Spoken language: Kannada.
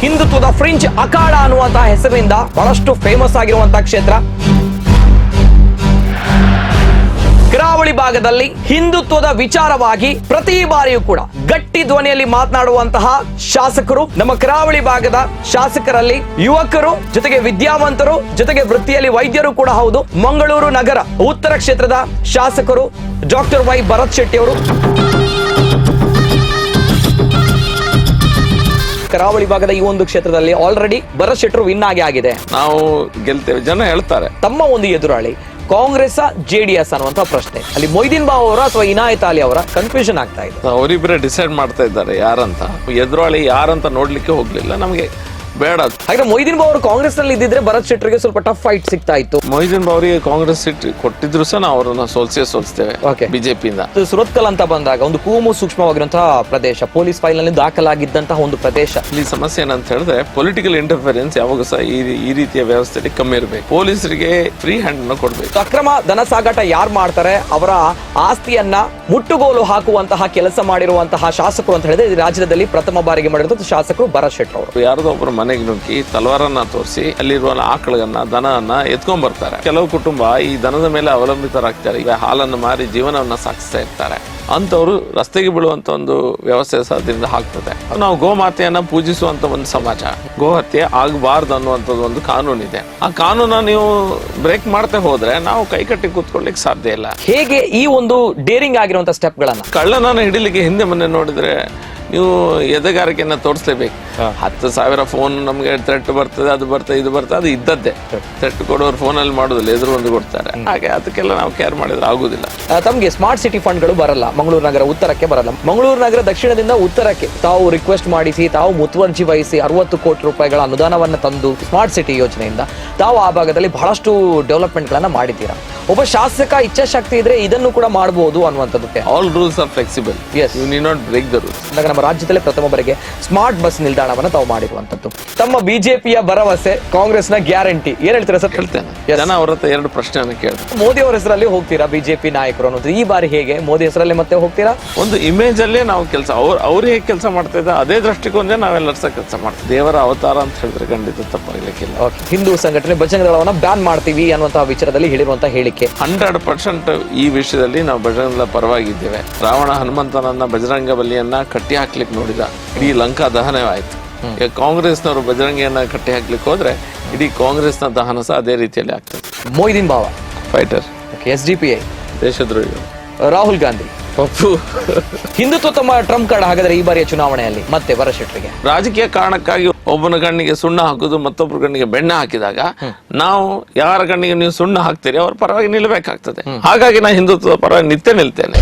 ಹಿಂದುತ್ವದ ಫ್ರಿಂಜ್ ಅಖಾಡ ಅನ್ನುವಂತಹ ಹೆಸರಿನಿಂದ ಬಹಳಷ್ಟು ಫೇಮಸ್ ಆಗಿರುವಂತಹ ಕ್ಷೇತ್ರ. ಕರಾವಳಿ ಭಾಗದಲ್ಲಿ ಹಿಂದುತ್ವದ ವಿಚಾರವಾಗಿ ಪ್ರತಿ ಬಾರಿಯೂ ಕೂಡ ಗಟ್ಟಿ ಧ್ವನಿಯಲ್ಲಿ ಮಾತನಾಡುವಂತಹ ಶಾಸಕರು ನಮ್ಮ ಕರಾವಳಿ ಭಾಗದ ಶಾಸಕರಲ್ಲಿ ಯುವಕರು, ಜೊತೆಗೆ ವಿದ್ಯಾವಂತರು, ಜೊತೆಗೆ ವೃತ್ತಿಯಲ್ಲಿ ವೈದ್ಯರು ಕೂಡ ಹೌದು. ಮಂಗಳೂರು ನಗರ ಉತ್ತರ ಕ್ಷೇತ್ರದ ಶಾಸಕರು ಡಾಕ್ಟರ್ ವೈ ಭರತ್ ಶೆಟ್ಟಿ ಅವರು. ಕರಾವಳಿ ಭಾಗದ ಈ ಒಂದು ಕ್ಷೇತ್ರದಲ್ಲಿ ಆಲ್ರೆಡಿ ಭರತ್ ಶೆಟ್ಟರು ವಿನ್ ಆಗಿದೆ. ನಾವು ಗೆಲ್ತೇವೆ ಜನ ಹೇಳ್ತಾರೆ. ತಮ್ಮ ಒಂದು ಎದುರಾಳಿ ಕಾಂಗ್ರೆಸ್ ಜೆಡಿಎಸ್ ಅನ್ನುವಂತ ಪ್ರಶ್ನೆ, ಅಲ್ಲಿ ಮೊಯ್ದೀನ್ ಬಾವ್ ಅವರ ಅಥವಾ ಇನಾಯತ್ ಅಲಿ ಅವರ ಕನ್ಫ್ಯೂಷನ್ ಆಗ್ತಾ ಇದೆ. ಅವರಿಬ್ಬರೇ ಡಿಸೈಡ್ ಮಾಡ್ತಾ ಇದ್ದಾರೆ ಯಾರಂತ. ಎದುರಾಳಿ ಯಾರಂತ ನೋಡ್ಲಿಕ್ಕೆ ಹೋಗ್ಲಿಲ್ಲ, ನಮಗೆ ಬೇಡ. ಹಾಗೆ ಮೊಯ್ದೀನ್ ಬಾವ್ ಅವರು ಕಾಂಗ್ರೆಸ್ ನಲ್ಲಿ ಇದ್ದಿದ್ರೆ ಭರತ್ ಶೆಟ್ಟರಿಗೆ ಸ್ವಲ್ಪ ಟಫ್ ಫೈಟ್ ಸಿಗ್ತಾ ಇತ್ತು. ಮೊಯ್ದೀನ್ ಬಾವ್ ಅವರಿಗೆ ಕಾಂಗ್ರೆಸ್ ಸೀಟ್ ಕೊಟ್ಟಿದ್ರು ಸಹ ನಾವು ಅವರನ್ನ ಸೋಲ್ಸ್ತೇವೆ ಬಿಜೆಪಿಯಿಂದ. ಸುರತ್ಕಲ್ ಅಂತ ಬಂದಾಗ ಒಂದು ಕೂಮು ಸೂಕ್ಷ್ಮವಾಗಿರುವಂತಹ ಪ್ರದೇಶ, ಪೊಲೀಸ್ ಫೈಲ್ ನಲ್ಲಿ ದಾಖಲಾಗಿದ್ದಂತಹ ಒಂದು ಪ್ರದೇಶ. ಇಲ್ಲಿ ಸಮಸ್ಯೆ ಏನಂತ ಹೇಳಿದ್ರೆ ಪೊಲಿಟಿಕಲ್ ಇಂಟರ್ಫಿರೆನ್ಸ್ ಯಾವಾಗ ಸಹ ಈ ರೀತಿಯ ವ್ಯವಸ್ಥೆಯಲ್ಲಿ ಕಮ್ಮಿ ಇರಬೇಕು. ಪೊಲೀಸರಿಗೆ ಫ್ರೀ ಹ್ಯಾಂಡ್ ಅನ್ನು ಕೊಡ್ಬೇಕು. ಅಕ್ರಮ ಧನ ಸಾಗಾಟ ಯಾರು ಮಾಡ್ತಾರೆ ಅವರ ಆಸ್ತಿಯನ್ನ ಮುಟ್ಟುಗೋಲು ಹಾಕುವಂತಹ ಕೆಲಸ ಮಾಡಿರುವಂತಹ ಶಾಸಕರು ಅಂತ ಹೇಳಿದ್ರೆ ರಾಜ್ಯದಲ್ಲಿ ಪ್ರಥಮ ಬಾರಿಗೆ ಮಾಡಿರುವಂತಹ ಶಾಸಕರು ಭರತ್ ಶೆಟ್ಟರ್ ಅವರು. ಯಾರದೋ ಒಬ್ಬರು ಮನೆಗೆ ನುಗ್ಗಿ ತಲವಾರನ್ನ ತೋರಿಸಿ ಅಲ್ಲಿರುವ ಆಕಳನ್ನ ದನವನ್ನ ಎತ್ಕೊಂಡ್ ಬರ್ತಾರೆ. ಕೆಲವು ಕುಟುಂಬ ಈ ದನದ ಮೇಲೆ ಅವಲಂಬಿತರಾಗ್ತಾರೆ. ಈಗ ಹಾಲನ್ನು ಮಾರಿ ಜೀವನವನ್ನ ಸಾಗಿಸ್ತಾ ಇರ್ತಾರೆ. ಅಂತವರು ರಸ್ತೆಗೆ ಬೀಳುವಂತ ಒಂದು ವ್ಯವಸ್ಥೆ ಸಾಧ್ಯದಿಂದ ಆಗ್ತದೆ. ನಾವು ಗೋಮಾತೆಯನ್ನ ಪೂಜಿಸುವಂತ ಒಂದು ಸಮಾಜ, ಗೋಹತ್ಯೆ ಆಗಬಾರ್ದು ಅನ್ನುವಂಥದ್ದು ಒಂದು ಕಾನೂನು ಇದೆ. ಆ ಕಾನೂನ ನೀವು ಬ್ರೇಕ್ ಮಾಡ್ತಾ ಹೋದ್ರೆ ನಾವು ಕೈ ಕಟ್ಟಿ ಕೂತ್ಕೊಳ್ಳಿಕ್ಕೆ ಸಾಧ್ಯ ಇಲ್ಲ. ಹೇಗೆ ಈ ಒಂದು ಡೇರಿಂಗ್ ಆಗಿರುವಂತ ಸ್ಟೆಪ್ ಗಳನ್ನ ಕಳ್ಳನನ್ನ ಹಿಡಿಲಿಕ್ಕೆ ಹಿಂದೆ ಮೊನ್ನೆ ನೋಡಿದ್ರೆ ನೀವು ಎದೆಗಾರಿಕೆಯನ್ನ ತೋರಿಸ್ಲೇಬೇಕು. 10,000 ಫೋನ್ ನಮ್ಗೆ ಥ್ರೆಟ್ ಬರ್ತದೆ, ಅದು ಬರ್ತದೆ, ಇದು ಬರ್ತದೆ, ಅದು ಇದ್ದದ್ದೇ. ಥ್ರೆಟ್ ಕೊಡೋರು ಫೋನಲ್ಲಿ ಮಾಡೋದಿಲ್ಲ, ಎದುರು ಒಂದು ಕೊಡ್ತಾರೆ. ಹಾಗೆ ಅದಕ್ಕೆಲ್ಲ ನಾವು ಕೇರ್ ಮಾಡಿದ್ರೆ ಆಗುದಿಲ್ಲ. ತಮಗೆ ಸ್ಮಾರ್ಟ್ ಸಿಟಿ ಫಂಡ್ಗಳು ಬರಲ್ಲ, ಮಂಗಳೂರು ನಗರ ಉತ್ತರಕ್ಕೆ ಬರಲ್ಲ. ಮಂಗಳೂರು ನಗರ ದಕ್ಷಿಣದಿಂದ ಉತ್ತರಕ್ಕೆ ತಾವು ರಿಕ್ವೆಸ್ಟ್ ಮಾಡಿಸಿ, ತಾವು ಮುತುವರ್ಜಿ ವಹಿಸಿ 60 ಕೋಟಿ ರೂಪಾಯಿಗಳ ಅನುದಾನವನ್ನು ತಂದು ಸ್ಮಾರ್ಟ್ ಸಿಟಿ ಯೋಜನೆಯಿಂದ ತಾವು ಆ ಭಾಗದಲ್ಲಿ ಬಹಳಷ್ಟು ಡೆವಲಪ್ಮೆಂಟ್ ಗಳನ್ನ ಮಾಡಿದ್ದೀರಾ. ಒಬ್ಬ ಶಾಸಕ ಇಚ್ಛಾಶಕ್ತಿ ಇದ್ರೆ ಇದನ್ನು ಕೂಡ ಮಾಡಬಹುದು ಅನ್ನುವಂಥದ್ದು. All rules are flexible. You need not break the rules. ನಮ್ಮ ರಾಜ್ಯದಲ್ಲೇ ಪ್ರಥಮ ಬಾರಿಗೆ ಸ್ಮಾರ್ಟ್ ಬಸ್ ನಿಲ್ದಾಣವನ್ನು ತಾವು ಮಾಡಿರುವಂತದ್ದು. ತಮ್ಮ ಬಿಜೆಪಿಯ ಭರವಸೆ, ಕಾಂಗ್ರೆಸ್ನ ಗ್ಯಾರಂಟಿ, ಏನ್ ಹೇಳ್ತೀರಾ ಸರ್? ಹೇಳ್ತೇನೆ. ಜನ ಅವ್ರ ಹತ್ರ 2 ಪ್ರಶ್ನೆಯನ್ನು ಕೇಳ್ತಾರೆ. ಮೋದಿ ಅವರ ಹೆಸರಲ್ಲಿ ಹೋಗ್ತೀರಾ ಬಿಜೆಪಿ ನಾಯಕರು ಅನ್ನೋದು ಈ ಬಾರಿ ಹೇಗೆ? ಮೋದಿ ಹೆಸರಲ್ಲಿ ಮತ್ತೆ ಹೋಗ್ತೀರಾ? ಒಂದು ಇಮೇಜ್ ಅಲ್ಲೇ ನಾವು ಕೆಲಸ, ಅವ್ರು ಹೇಗೆ ಕೆಲಸ ಮಾಡ್ತಾ ಇದ್ದಾರೆ ಅದೇ ದೃಷ್ಟಿಕೋನ ನಾವೆಲ್ಲರೂ ಸಹ ಕೆಲಸ ಮಾಡ್ತೀವಿ. ದೇವರ ಅವತಾರ ಅಂತ ಹೇಳಿದ್ರೆ ಖಂಡಿತ ತಪ್ಪಾಗಲಿಕ್ಕಿಲ್ಲ. ಹಿಂದೂ ಸಂಘಟನೆ ಬಜರಂಗ ದಳವನ್ನ ಬ್ಯಾನ್ ಮಾಡ್ತೀವಿ ಅನ್ನುವಂತಹ ವಿಚಾರದಲ್ಲಿ ಹೇಳಿರುವಂತಹ ಹೇಳಿಕೆ 100% ಈ ವಿಷಯದಲ್ಲಿ ನಾವು ಬಜರಂಗ ದಳ ಪರವಾಗಿದ್ದೇವೆ. ರಾವಣ ಹನುಮಂತನನ್ನ ಬಜರಂಗ ಬಲಿಯನ್ನ ಕಟ್ಟಿ ಹಾಕ್ಲಿಕ್ಕೆ ನೋಡಿದ, ಇಡೀ ಲಂಕಾ ದಹನವಾಯ್ತು. ಕಾಂಗ್ರೆಸ್ನವರು ಬಜರಂಗಿಯನ್ನ ಕಟ್ಟಿ ಹಾಕ್ಲಿಕ್ಕೆ ಹೋದ್ರೆ ಇಡೀ ಕಾಂಗ್ರೆಸ್ನ ದಹನ ಸಹ ಅದೇ ರೀತಿಯಲ್ಲಿ ಆಗ್ತದೆ. ಮೊಯ್ದೀನ್ ಬಾವ ಫೈಟರ್, SDPI ದೇಶದ್ರೋಹಿಗಳು, ರಾಹುಲ್ ಗಾಂಧಿ ಪಪ್ಪು ಹಿಂದುತ್ವ ತಮ್ಮ ಟ್ರಂಪ್ ಕಾರ್ಡ್. ಹಾಗಾದ್ರೆ ಈ ಬಾರಿಯ ಚುನಾವಣೆಯಲ್ಲಿ ಮತ್ತೆ ಭರತ್ ಶೆಟ್ಟರಿಗೆ ರಾಜಕೀಯ ಕಾರಣಕ್ಕಾಗಿ ಒಬ್ಬನ ಕಣ್ಣಿಗೆ ಸುಣ್ಣ ಹಾಕುದು, ಮತ್ತೊಬ್ಬರ ಕಣ್ಣಿಗೆ ಬೆಣ್ಣೆ ಹಾಕಿದಾಗ ನಾವು ಯಾರ ಕಣ್ಣಿಗೆ ನೀವು ಸುಣ್ಣ ಹಾಕ್ತೀರಿ ಅವ್ರ ಪರವಾಗಿ ನಿಲ್ಲಬೇಕಾಗ್ತದೆ. ಹಾಗಾಗಿ ನಾನು ಹಿಂದುತ್ವದ ಪರವಾಗಿ ನಿಲ್ತೇನೆ.